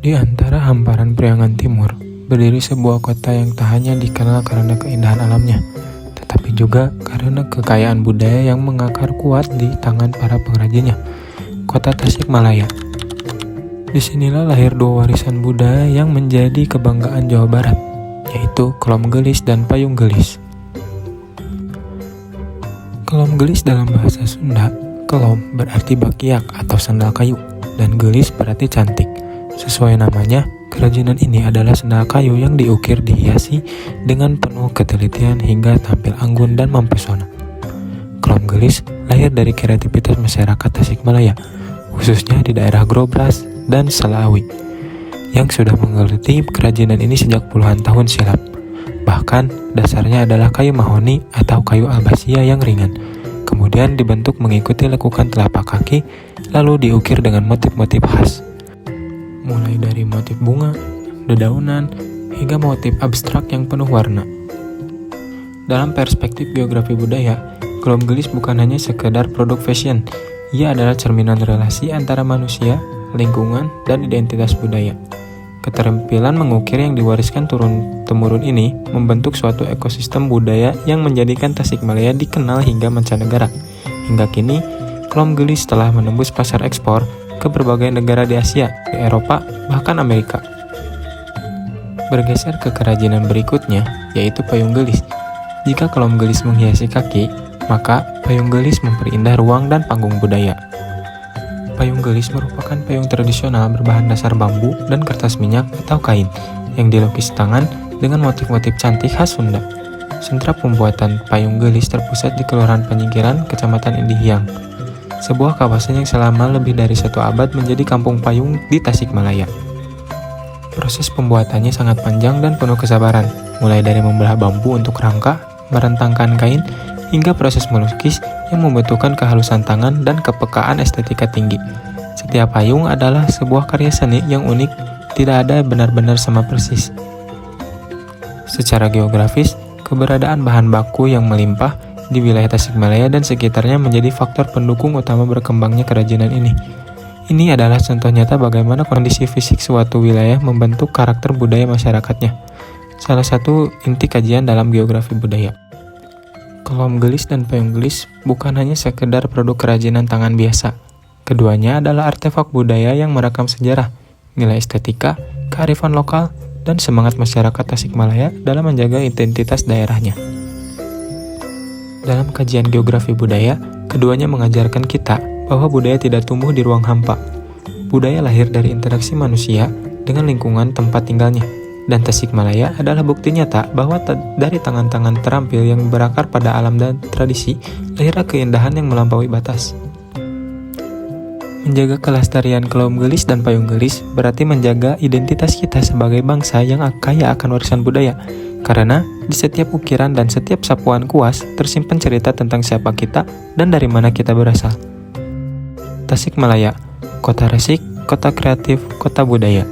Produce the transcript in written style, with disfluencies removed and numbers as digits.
Di antara hamparan Priangan Timur, berdiri sebuah kota yang tak hanya dikenal karena keindahan alamnya, tetapi juga karena kekayaan budaya yang mengakar kuat di tangan para pengrajinnya, kota Tasikmalaya. Disinilah lahir dua warisan budaya yang menjadi kebanggaan Jawa Barat, yaitu Kelom Gelis dan Payung Gelis. Kelom Gelis dalam bahasa Sunda, kelom berarti bakiak atau sandal kayu, dan gelis berarti cantik. Sesuai namanya, kerajinan ini adalah sandal kayu yang diukir dihiasi dengan penuh ketelitian hingga tampil anggun dan mempesona. Kelom Gelis lahir dari kreativitas masyarakat Tasikmalaya, khususnya di daerah Grobras dan Selawi, yang sudah menggeluti kerajinan ini sejak puluhan tahun silam. Bahkan, dasarnya adalah kayu mahoni atau kayu albasia yang ringan, kemudian dibentuk mengikuti lekukan telapak kaki, lalu diukir dengan motif-motif khas. Mulai dari motif bunga, dedaunan, hingga motif abstrak yang penuh warna. Dalam perspektif geografi budaya, Kelom Gelis bukan hanya sekedar produk fashion, ia adalah cerminan relasi antara manusia, lingkungan, dan identitas budaya. Keterampilan mengukir yang diwariskan turun-temurun ini membentuk suatu ekosistem budaya yang menjadikan Tasikmalaya dikenal hingga mancanegara. Hingga kini, Kelom Gelis telah menembus pasar ekspor ke berbagai negara di Asia, di Eropa, bahkan Amerika. Bergeser ke kerajinan berikutnya, yaitu payung gelis. Jika Kelom Gelis menghiasi kaki, maka payung gelis memperindah ruang dan panggung budaya. Payung gelis merupakan payung tradisional berbahan dasar bambu dan kertas minyak atau kain yang dilukis tangan dengan motif-motif cantik khas Sunda. Sentra pembuatan payung gelis terpusat di Kelurahan Penyingkiran, Kecamatan Indihiyang, sebuah kawasan yang selama lebih dari 1 abad menjadi kampung payung di Tasikmalaya. Proses pembuatannya sangat panjang dan penuh kesabaran, mulai dari membelah bambu untuk rangka, merentangkan kain, hingga proses melukis yang membutuhkan kehalusan tangan dan kepekaan estetika tinggi. Setiap payung adalah sebuah karya seni yang unik, tidak ada benar-benar sama persis. Secara geografis, keberadaan bahan baku yang melimpah di wilayah Tasikmalaya dan sekitarnya menjadi faktor pendukung utama berkembangnya kerajinan ini. Ini adalah contoh nyata bagaimana kondisi fisik suatu wilayah membentuk karakter budaya masyarakatnya. Salah satu inti kajian dalam geografi budaya. Kelom Gelis dan payung gelis bukan hanya sekedar produk kerajinan tangan biasa. Keduanya adalah artefak budaya yang merekam sejarah, nilai estetika, kearifan lokal, dan semangat masyarakat Tasikmalaya dalam menjaga identitas daerahnya. Dalam kajian geografi budaya, keduanya mengajarkan kita bahwa budaya tidak tumbuh di ruang hampa. Budaya lahir dari interaksi manusia dengan lingkungan tempat tinggalnya, dan Tasikmalaya adalah bukti nyata bahwa dari tangan-tangan terampil yang berakar pada alam dan tradisi, lahirlah keindahan yang melampaui batas. Menjaga kelestarian Kelom Gelis dan payung gelis berarti menjaga identitas kita sebagai bangsa yang kaya akan warisan budaya. Karena di setiap ukiran dan setiap sapuan kuas tersimpan cerita tentang siapa kita dan dari mana kita berasal. Tasikmalaya, kota resik, kota kreatif, kota budaya.